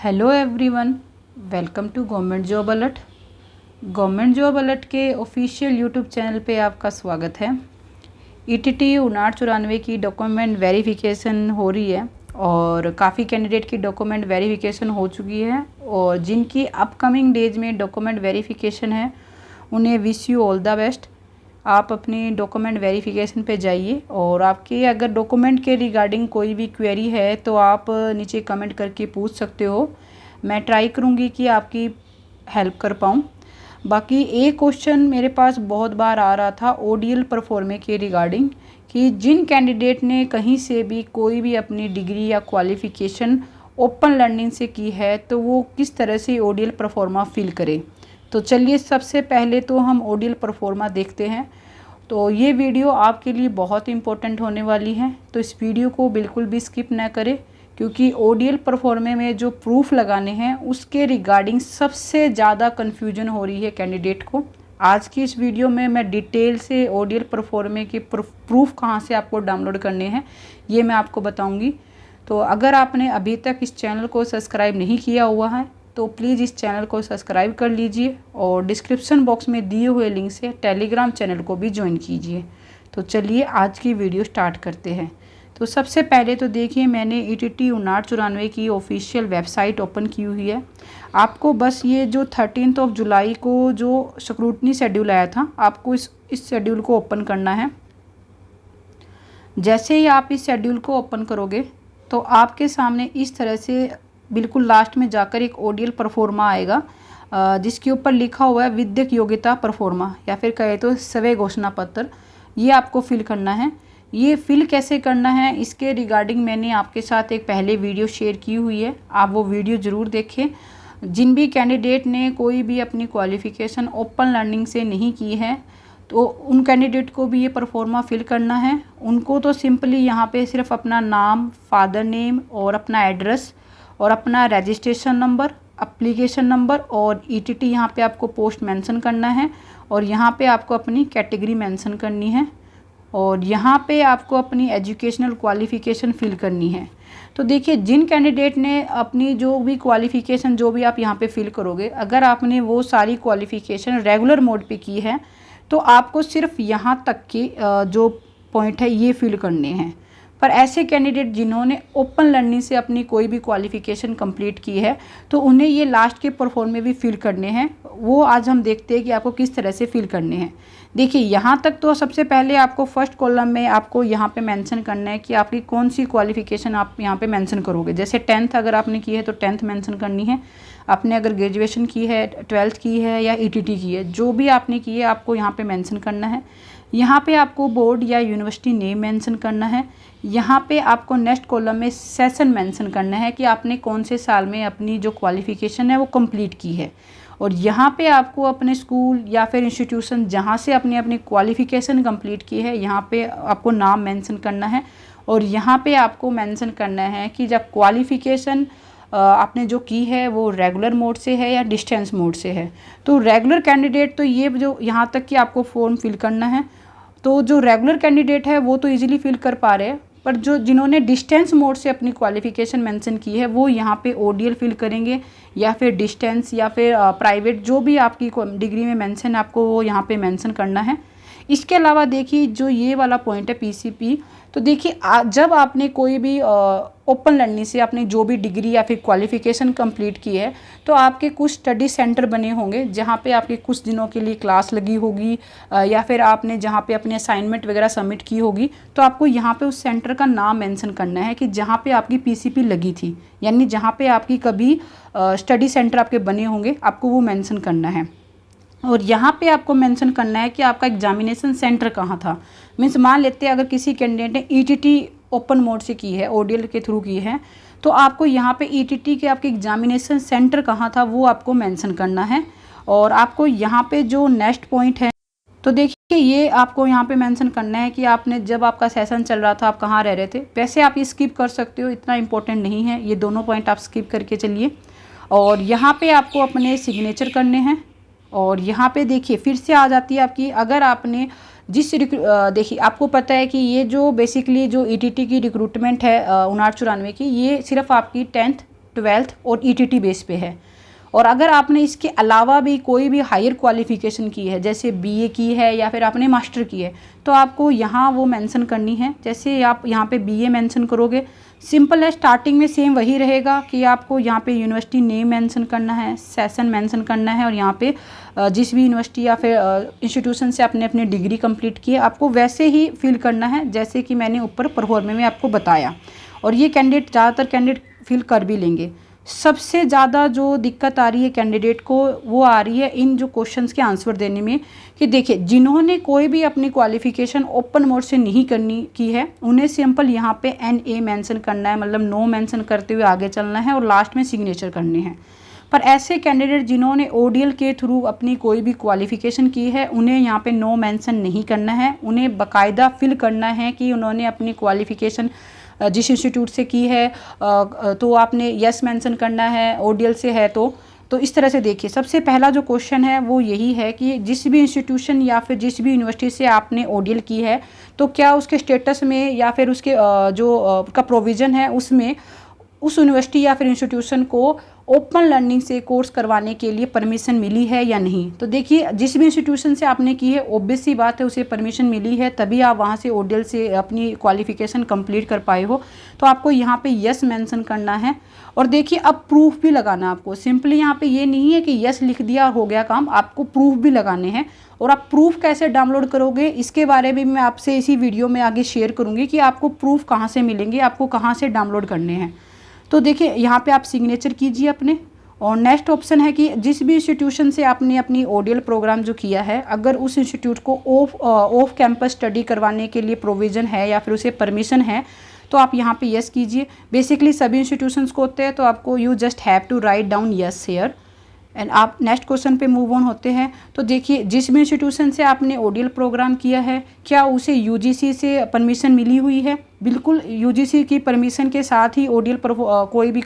Hello everyone, welcome to government job alert. Government job alert के official YouTube channel पे आपका स्वागत है। ईटीटी 5994 की डॉक्यूमेंट वेरिफिकेशन हो रही है और काफ़ी कैंडिडेट की डॉक्यूमेंट वेरिफिकेशन हो चुकी है और जिनकी अपकमिंग डेज में डॉक्यूमेंट वेरिफिकेशन है उन्हें wish you all the best. आप अपनी डॉक्यूमेंट वेरिफिकेशन पे जाइए और आपके अगर डॉक्यूमेंट के रिगार्डिंग कोई भी क्वेरी है तो आप नीचे कमेंट करके पूछ सकते हो। मैं ट्राई करूँगी कि आपकी हेल्प कर पाऊँ। बाकी एक क्वेश्चन मेरे पास बहुत बार आ रहा था ओडीएल परफॉर्मे के रिगार्डिंग कि जिन कैंडिडेट ने कहीं से भी कोई भी अपनी डिग्री या क्वालिफ़िकेशन ओपन लर्निंग से की है तो वो किस तरह से ओडीएल परफॉर्मा फिल करे। तो चलिए सबसे पहले तो हम ओडीएल परफॉर्मा देखते हैं। तो ये वीडियो आपके लिए बहुत इंपॉर्टेंट होने वाली है, तो इस वीडियो को बिल्कुल भी स्किप ना करें क्योंकि ओडीएल परफॉर्मे में जो प्रूफ लगाने हैं उसके रिगार्डिंग सबसे ज़्यादा कन्फ्यूजन हो रही है कैंडिडेट को। आज की इस वीडियो में मैं डिटेल से ओडीएल परफॉर्मे के प्रूफ कहाँ से आपको डाउनलोड करने हैं ये मैं आपको बताऊँगी। तो अगर आपने अभी तक इस चैनल को सब्सक्राइब नहीं किया हुआ है तो प्लीज़ इस चैनल को सब्सक्राइब कर लीजिए और डिस्क्रिप्शन बॉक्स में दिए हुए लिंक से टेलीग्राम चैनल को भी ज्वाइन कीजिए। तो चलिए आज की वीडियो स्टार्ट करते हैं। तो सबसे पहले तो देखिए मैंने ईटीटी 5994 की ऑफिशियल वेबसाइट ओपन की हुई है। आपको बस ये जो 13 जुलाई को जो स्क्रूटनी शेड्यूल आया था आपको इस शेड्यूल को ओपन करना है। जैसे ही आप इस शेड्यूल को ओपन करोगे तो आपके सामने इस तरह से बिल्कुल लास्ट में जाकर एक ओडीएल परफॉर्मा आएगा जिसके ऊपर लिखा हुआ है विद्यक योग्यता परफॉर्मा या फिर कहे तो स्वयं घोषणा पत्र। ये आपको फिल करना है। ये फिल कैसे करना है इसके रिगार्डिंग मैंने आपके साथ एक पहले वीडियो शेयर की हुई है, आप वो वीडियो ज़रूर देखें। जिन भी कैंडिडेट ने कोई भी अपनी क्वालिफ़िकेशन ओपन लर्निंग से नहीं की है तो उन कैंडिडेट को भी ये परफॉर्मा फिल करना है। उनको तो सिंपली यहाँ पे सिर्फ अपना नाम, फादर नेम और अपना एड्रेस और अपना रजिस्ट्रेशन नंबर, एप्लीकेशन नंबर और ईटीटी यहाँ पे आपको पोस्ट मेंशन करना है और यहाँ पे आपको अपनी कैटेगरी मेंशन करनी है और यहाँ पे आपको अपनी एजुकेशनल क्वालिफ़िकेशन फिल करनी है। तो देखिए जिन कैंडिडेट ने अपनी जो भी क्वालिफ़िकेशन जो भी आप यहाँ पे फिल करोगे अगर आपने वो सारी क्वालिफ़िकेशन रेगुलर मोड पे की है तो आपको सिर्फ यहाँ तक के जो पॉइंट है ये फिल करने हैं। पर ऐसे कैंडिडेट जिन्होंने ओपन लर्निंग से अपनी कोई भी क्वालिफ़िकेशन कंप्लीट की है तो उन्हें ये लास्ट के परफॉर्मे भी फिल करने हैं। वो आज हम देखते हैं कि आपको किस तरह से फिल करने हैं। देखिए यहाँ तक तो सबसे पहले आपको फर्स्ट कॉलम में आपको यहाँ पे मेंशन करना है कि आपकी कौन सी क्वालिफ़िकेशन आप यहाँ पे मेंशन करोगे। जैसे 10th अगर आपने की है तो 10th मेंशन करनी है। आपने अगर ग्रेजुएशन की है, 12th की है या ईटीटी की है, जो भी आपने की है आपको यहाँ पे मेंशन करना है। यहाँ पे आपको बोर्ड या यूनिवर्सिटी नेम मेंशन करना है। यहाँ पे आपको नेक्स्ट कॉलम में सेशन मेंशन करना है कि आपने कौन से साल में अपनी जो क्वालिफ़िकेशन है वो कंप्लीट की है और यहाँ पे आपको अपने स्कूल या फिर इंस्टीट्यूशन जहाँ से अपनी अपनी क्वालिफ़िकेशन कंप्लीट की है यहाँ पे आपको नाम मेंशन करना है और यहाँ पे आपको मेंशन करना है कि जब क्वालिफ़िकेशन आपने जो की है वो रेगुलर मोड से है या डिस्टेंस मोड से है। तो रेगुलर कैंडिडेट तो ये जो यहाँ तक कि आपको फॉर्म फिल करना है। तो जो रेगुलर कैंडिडेट है वो तो इजीली फिल कर पा रहे हैं, पर जो जिन्होंने डिस्टेंस मोड से अपनी क्वालिफ़िकेशन मेंशन की है वो यहाँ पे ओडीएल फिल करेंगे या फिर डिस्टेंस या फिर प्राइवेट जो भी आपकी डिग्री में मेंशन आपको वो यहाँ पे मेंशन करना है। इसके अलावा देखिए जो ये वाला पॉइंट है पीसीपी, तो देखिए जब आपने कोई भी ओपन लर्निंग से आपने जो भी डिग्री या फिर क्वालिफ़िकेशन कंप्लीट की है तो आपके कुछ स्टडी सेंटर बने होंगे जहाँ पे आपके कुछ दिनों के लिए क्लास लगी होगी या फिर आपने जहाँ पे अपनी असाइनमेंट वगैरह सबमिट की होगी तो आपको यहाँ पे उस सेंटर का नाम मेंशन करना है कि जहाँ पे आपकी पीसीपी लगी थी, यानी जहाँ पे आपकी कभी स्टडी सेंटर आपके बने होंगे आपको वो मेंशन करना है। और यहाँ पे आपको मेंशन करना है कि आपका एग्जामिनेशन सेंटर कहाँ था। मीन्स मान लेते हैं अगर किसी कैंडिडेट ने ईटीटी ओपन मोड से की है, ओडीएल के थ्रू की है, तो आपको यहाँ पे ईटीटी के आपके एग्जामिनेशन सेंटर कहाँ था वो आपको मेंशन करना है। और आपको यहाँ पे जो नेक्स्ट पॉइंट है तो देखिए ये आपको यहाँ पे मेंशन करना है कि आपने जब आपका सेशन चल रहा था आप कहाँ रह रहे थे। वैसे आप ये स्किप कर सकते हो, इतना इंपॉर्टेंट नहीं है, ये दोनों पॉइंट आप स्किप करके चलिए। और यहाँ पे आपको अपने सिग्नेचर करने हैं और यहाँ पे देखिए फिर से आ जाती है आपकी अगर आपने देखिए आपको पता है कि ये जो बेसिकली जो ईटीटी की रिक्रूटमेंट है 5994 की, ये सिर्फ आपकी 10th 12th और ईटीटी बेस पे है। और अगर आपने इसके अलावा भी कोई भी हायर क्वालिफ़िकेशन की है, जैसे बीए की है या फिर आपने मास्टर की है, तो आपको यहाँ वो मेंशन करनी है। जैसे आप यहाँ पे बीए मेंशन करोगे, सिंपल है, स्टार्टिंग में सेम वही रहेगा कि आपको यहाँ पे यूनिवर्सिटी नेम मेंशन करना है, सेशन मेंशन करना है, और यहाँ पे जिस भी यूनिवर्सिटी या फिर इंस्टीट्यूशन से आपने अपनी डिग्री कंप्लीट की है, आपको वैसे ही फिल करना है जैसे कि मैंने ऊपर परफॉर्मे में आपको बताया। और ये कैंडिडेट ज़्यादातर कैंडिडेट फिल कर भी लेंगे। सबसे ज़्यादा जो दिक्कत आ रही है कैंडिडेट को, वो आ रही है इन जो क्वेश्चंस के आंसर देने में, कि देखिए जिन्होंने कोई भी अपनी क्वालिफ़िकेशन ओपन मोड से नहीं करनी की है, उन्हें सिंपल यहाँ पे NA मेंशन करना है, मतलब नो मेंशन करते हुए आगे चलना है और लास्ट में सिग्नेचर करने हैं। पर ऐसे कैंडिडेट जिन्होंने ODL के थ्रू अपनी कोई भी क्वालिफ़िकेशन की है, उन्हें यहाँ पे नो मेंशन नहीं करना है। उन्हें बाकायदा फिल करना है कि उन्होंने अपनी क्वालिफ़िकेशन जिस इंस्टीट्यूट से की है तो आपने यस मेंशन करना है, ODL से है तो इस तरह से देखिए। सबसे पहला जो क्वेश्चन है वो यही है कि जिस भी इंस्टीट्यूशन या फिर जिस भी यूनिवर्सिटी से आपने ODL की है, तो क्या उसके स्टेटस में या फिर उसके जो का प्रोविज़न है उसमें उस यूनिवर्सिटी या फिर इंस्टीट्यूशन को ओपन लर्निंग से कोर्स करवाने के लिए परमिशन मिली है या नहीं। तो देखिए जिस भी इंस्टीट्यूशन से आपने की है, ऑब्वियस सी बात है उसे परमिशन मिली है, तभी आप वहाँ से ODL से अपनी क्वालिफ़िकेशन कंप्लीट कर पाए हो। तो आपको यहाँ पे यस मेंशन करना है। और देखिए अब प्रूफ भी लगाना है आपको। सिंपली यहाँ पे ये नहीं है कि यस लिख दिया हो गया काम, आपको प्रूफ भी लगाने हैं। और आप प्रूफ कैसे डाउनलोड करोगे, इसके बारे में मैं आपसे इसी वीडियो में आगे शेयर करूँगी कि आपको प्रूफ कहाँ से मिलेंगे, आपको कहाँ से डाउनलोड करने हैं। तो देखिए यहाँ पे आप सिग्नेचर कीजिए अपने। और नेक्स्ट ऑप्शन है कि जिस भी इंस्टीट्यूशन से आपने अपनी ODL प्रोग्राम जो किया है, अगर उस इंस्टीट्यूट को ऑफ कैंपस स्टडी करवाने के लिए प्रोविज़न है या फिर उसे परमिशन है, तो आप यहाँ पे यस कीजिए। बेसिकली सभी इंस्टीट्यूशंस को होते हैं, तो आपको you just have to write down yes here. And आप नेक्स्ट क्वेश्चन पे मूव ऑन होते हैं। तो देखिए जिस भी इंस्टीट्यूशन से आपने ODL प्रोग्राम किया है, क्या उसे UGC से परमिशन मिली हुई है? बिल्कुल, UGC की परमिशन के साथ ही ODL कोई भी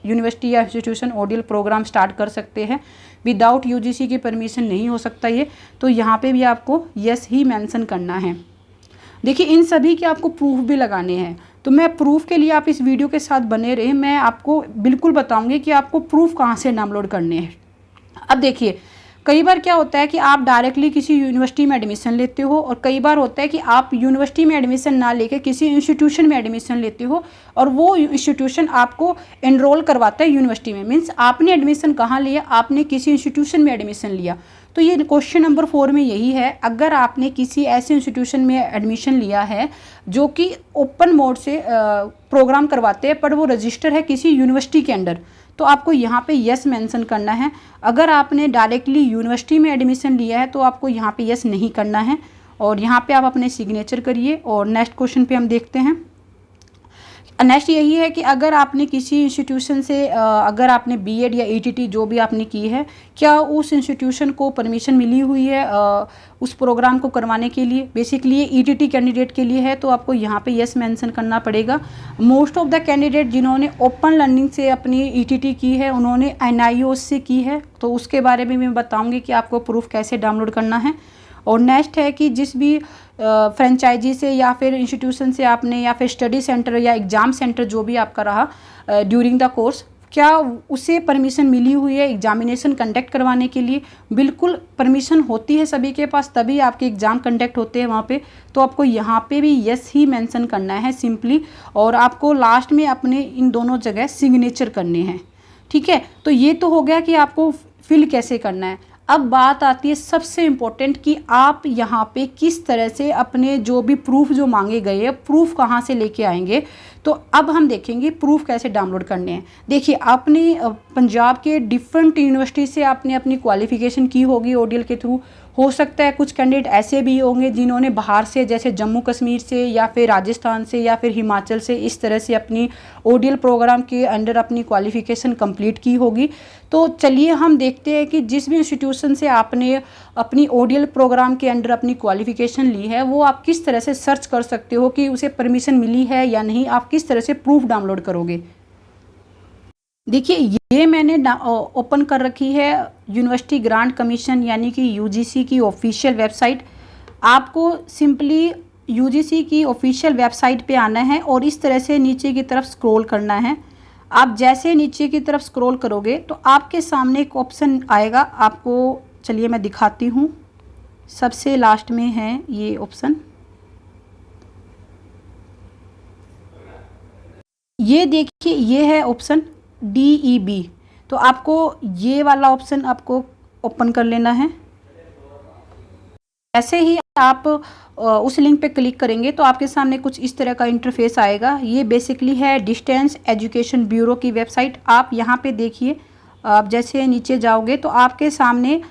यूनिवर्सिटी या इंस्टीट्यूशन ODL प्रोग्राम स्टार्ट कर सकते हैं। विदाउट UGC की परमिशन नहीं हो सकता ये। तो यहाँ पे भी आपको यस ही मेंशन करना है। देखिए इन सभी के आपको प्रूफ भी लगाने हैं। तो मैं प्रूफ के लिए, आप इस वीडियो के साथ बने रहे, मैं आपको बिल्कुल बताऊँगी कि आपको प्रूफ कहाँ से डाउनलोड करने हैं। अब देखिए कई बार क्या होता है कि आप डायरेक्टली किसी यूनिवर्सिटी में एडमिशन लेते हो, और कई बार होता है कि आप यूनिवर्सिटी में एडमिशन ना लेके किसी इंस्टीट्यूशन में एडमिशन लेते हो, और वो इंस्टीट्यूशन आपको एनरोल करवाता है यूनिवर्सिटी में। मीन्स आपने एडमिशन कहाँ लिया, आपने किसी इंस्टीट्यूशन में एडमिशन लिया। तो ये क्वेश्चन नंबर 4 में यही है, अगर आपने किसी ऐसे इंस्टीट्यूशन में एडमिशन लिया है जो कि ओपन मोड से प्रोग्राम करवाते हैं, पर वो रजिस्टर है किसी यूनिवर्सिटी के अंडर, तो आपको यहाँ पे यस मेंशन करना है। अगर आपने डायरेक्टली यूनिवर्सिटी में एडमिशन लिया है तो आपको यहाँ पे यस नहीं करना है, और यहाँ पे आप अपने सिग्नेचर करिए। और नेक्स्ट क्वेश्चन पे हम देखते हैं। नेक्स्ट यही है कि अगर आपने किसी इंस्टीट्यूशन से अगर आपने बीएड या ईटीटी जो भी आपने की है, क्या उस इंस्टीट्यूशन को परमिशन मिली हुई है उस प्रोग्राम को करवाने के लिए। बेसिकली ये ईटीटी कैंडिडेट के लिए है, तो आपको यहाँ पे यस मेंशन करना पड़ेगा। मोस्ट ऑफ द कैंडिडेट जिन्होंने ओपन लर्निंग से अपनी ईटीटी की है, उन्होंने NIOS से की है, तो उसके बारे में मैं बताऊँगी कि आपको प्रूफ कैसे डाउनलोड करना है। और नेक्स्ट है कि जिस भी फ्रेंचाइजी से या फिर इंस्टीट्यूशन से आपने, या फिर स्टडी सेंटर या एग्ज़ाम सेंटर जो भी आपका रहा ड्यूरिंग द कोर्स, क्या उसे परमिशन मिली हुई है एग्जामिनेशन कंडक्ट करवाने के लिए। बिल्कुल परमिशन होती है सभी के पास, तभी आपके एग्ज़ाम कंडक्ट होते हैं वहाँ पे। तो आपको यहाँ पे भी यस ही मेंशन करना है सिंपली, और आपको लास्ट में अपने इन दोनों जगह सिग्नेचर करने हैं। ठीक है, तो ये तो हो गया कि आपको फिल कैसे करना है। अब बात आती है सबसे इम्पोर्टेंट कि आप यहाँ पे किस तरह से अपने जो भी प्रूफ जो मांगे गए हैं, प्रूफ कहाँ से लेके आएंगे। तो अब हम देखेंगे प्रूफ कैसे डाउनलोड करने हैं। देखिए आपने पंजाब के डिफरेंट यूनिवर्सिटी से आपने अपनी क्वालिफ़िकेशन की होगी ODL के थ्रू। हो सकता है कुछ कैंडिडेट ऐसे भी होंगे जिन्होंने बाहर से, जैसे जम्मू कश्मीर से या फिर राजस्थान से या फिर हिमाचल से, इस तरह से अपनी ODL प्रोग्राम के अंडर अपनी क्वालिफ़िकेशन कंप्लीट की होगी। तो चलिए हम देखते हैं कि जिस भी इंस्टीट्यूशन से आपने अपनी ODL प्रोग्राम के अंडर अपनी क्वालिफ़िकेशन ली है, वो आप किस तरह से सर्च कर सकते हो कि उसे परमिशन मिली है या नहीं। आप किस तरह से प्रूफ डाउनलोड करोगे। देखिए ये मैंने ओपन कर रखी है यूनिवर्सिटी ग्रांट कमीशन यानी कि UGC की ऑफिशियल वेबसाइट। आपको सिंपली UGC की ऑफिशियल वेबसाइट पे आना है और इस तरह से नीचे की तरफ स्क्रॉल करना है। आप जैसे नीचे की तरफ स्क्रॉल करोगे तो आपके सामने एक ऑप्शन आएगा, आपको चलिए मैं दिखाती हूँ। सबसे लास्ट में है ये ऑप्शन, ये देखिए, ये है ऑप्शन DEB। तो आपको ये वाला ऑप्शन आपको ओपन कर लेना है। ऐसे ही आप उस लिंक पे क्लिक करेंगे तो आपके सामने कुछ इस तरह का इंटरफेस आएगा। ये बेसिकली है डिस्टेंस एजुकेशन ब्यूरो की वेबसाइट। आप यहाँ पे देखिए, आप जैसे नीचे जाओगे तो आपके सामने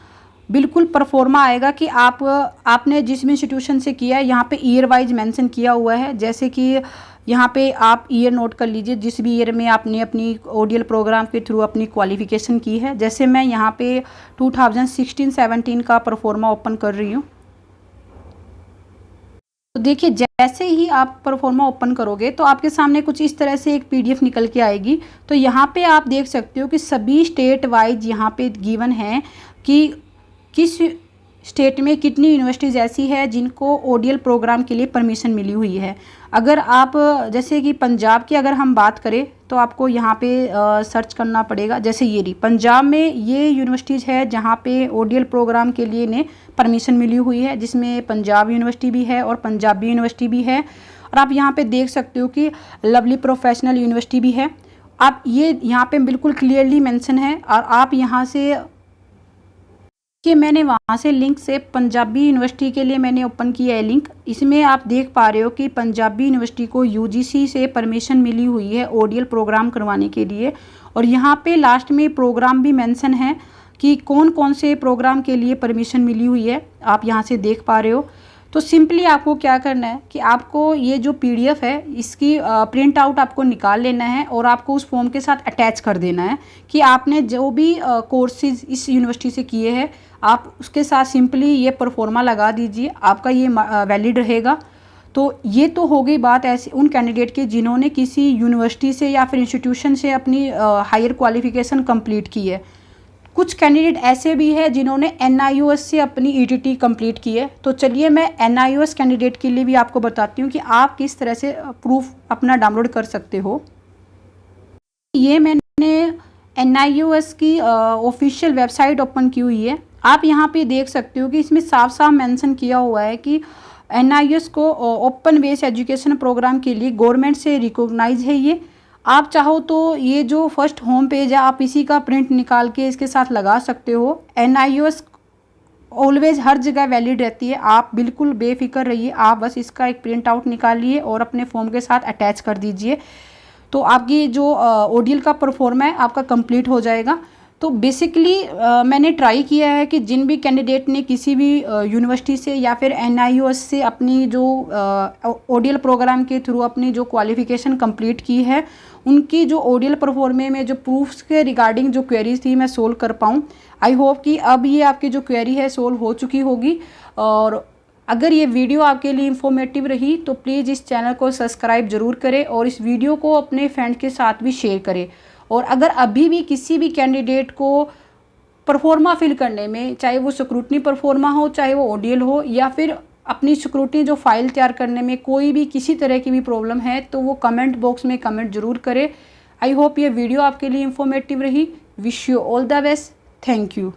बिल्कुल परफॉर्मा आएगा कि आपने जिस भी इंस्टीट्यूशन से किया है, यहाँ पे ईयर वाइज मेंशन किया हुआ है। जैसे कि यहाँ पे आप ईयर नोट कर लीजिए, जिस भी ईयर में आपने अपनी ओडीएल प्रोग्राम के थ्रू अपनी क्वालिफिकेशन की है। जैसे मैं यहाँ पे 2016-17 का परफॉर्मा ओपन कर रही हूँ। तो देखिए, जैसे ही आप परफॉर्मा ओपन करोगे तो आपके सामने कुछ इस तरह से एक PDF निकल के आएगी। तो यहाँ पे आप देख सकते हो कि सभी स्टेट वाइज यहाँ पे गिवन है कि किस स्टेट में कितनी यूनिवर्सिटीज़ ऐसी है जिनको ओडीएल प्रोग्राम के लिए परमिशन मिली हुई है। अगर आप जैसे कि पंजाब की अगर हम बात करें तो आपको यहाँ पे सर्च करना पड़ेगा। जैसे ये रही पंजाब में, ये यूनिवर्सिटीज़ है जहाँ पे ओडीएल प्रोग्राम के लिए ने परमिशन मिली हुई है, जिसमें पंजाब यूनिवर्सिटी भी है और पंजाबी यूनिवर्सिटी भी है। और आप यहाँ पे देख सकते हो कि लवली प्रोफेशनल यूनिवर्सिटी भी है। आप ये यहाँ पे बिल्कुल क्लियरली मेंशन है। और आप यहाँ से कि मैंने वहाँ से लिंक से पंजाबी यूनिवर्सिटी के लिए मैंने ओपन किया है लिंक। इसमें आप देख पा रहे हो कि पंजाबी यूनिवर्सिटी को UGC से परमिशन मिली हुई है ओडीएल प्रोग्राम करवाने के लिए। और यहाँ पे लास्ट में प्रोग्राम भी मेंशन है कि कौन कौन से प्रोग्राम के लिए परमिशन मिली हुई है, आप यहाँ से देख पा रहे हो। तो सिंपली आपको क्या करना है कि आपको ये जो PDF है इसकी प्रिंट आउट आपको निकाल लेना है और आपको उस फॉर्म के साथ अटैच कर देना है कि आपने जो भी कोर्सेज इस यूनिवर्सिटी से किए हैं, आप उसके साथ सिंपली ये परफॉर्मा लगा दीजिए, आपका ये वैलिड रहेगा। तो ये तो हो गई बात ऐसे उन कैंडिडेट की जिन्होंने किसी यूनिवर्सिटी से या फिर इंस्टीट्यूशन से अपनी हायर क्वालिफिकेशन कंप्लीट की है। कुछ कैंडिडेट ऐसे भी है जिन्होंने NIOS से अपनी ETT कंप्लीट की है। तो चलिए मैं NIOS कैंडिडेट के लिए भी आपको बताती हूँ कि आप किस तरह से प्रूफ अपना डाउनलोड कर सकते हो। ये मैंने NIOS की ऑफिशियल वेबसाइट ओपन की हुई है। आप यहाँ पे देख सकते हो कि इसमें साफ साफ मेंशन किया हुआ है कि NIOS को ओपन बेस एजुकेशन प्रोग्राम के लिए गवर्नमेंट से रिकॉग्नाइज है। ये आप चाहो तो ये जो फर्स्ट होम पेज है आप इसी का प्रिंट निकाल के इसके साथ लगा सकते हो। NIOS ऑलवेज हर जगह वैलिड रहती है, आप बिल्कुल बेफिक्र रहिए। आप बस इसका एक प्रिंट आउट निकालिए और अपने फॉर्म के साथ अटैच कर दीजिए, तो आपकी जो ओडीएल का परफॉर्मा है आपका कंप्लीट हो जाएगा। तो बेसिकली मैंने ट्राई किया है कि जिन भी कैंडिडेट ने किसी भी यूनिवर्सिटी से या फिर NIOS से अपनी जो ओडीएल प्रोग्राम के थ्रू अपनी जो क्वालिफिकेशन कंप्लीट की है, उनकी जो ओडीएल परफॉर्मे में जो प्रूफ्स के रिगार्डिंग जो क्वेरीज थी मैं सोल्व कर पाऊँ। आई होप कि अब ये आपकी जो क्वेरी है सोल्व हो चुकी होगी। और अगर ये वीडियो आपके लिए इंफॉर्मेटिव रही तो प्लीज़ इस चैनल को सब्सक्राइब ज़रूर करें और इस वीडियो को अपने फ्रेंड के साथ भी शेयर करें। और अगर अभी भी किसी भी कैंडिडेट को परफॉर्मा फिल करने में, चाहे वो स्क्रूटनी परफॉर्मा हो, चाहे वो ओडीएल हो, या फिर अपनी स्क्रूटनी जो फाइल तैयार करने में कोई भी किसी तरह की भी प्रॉब्लम है, तो वो कमेंट बॉक्स में कमेंट ज़रूर करें। आई होप ये वीडियो आपके लिए इंफॉर्मेटिव रही। Wish you all the best. Thank you.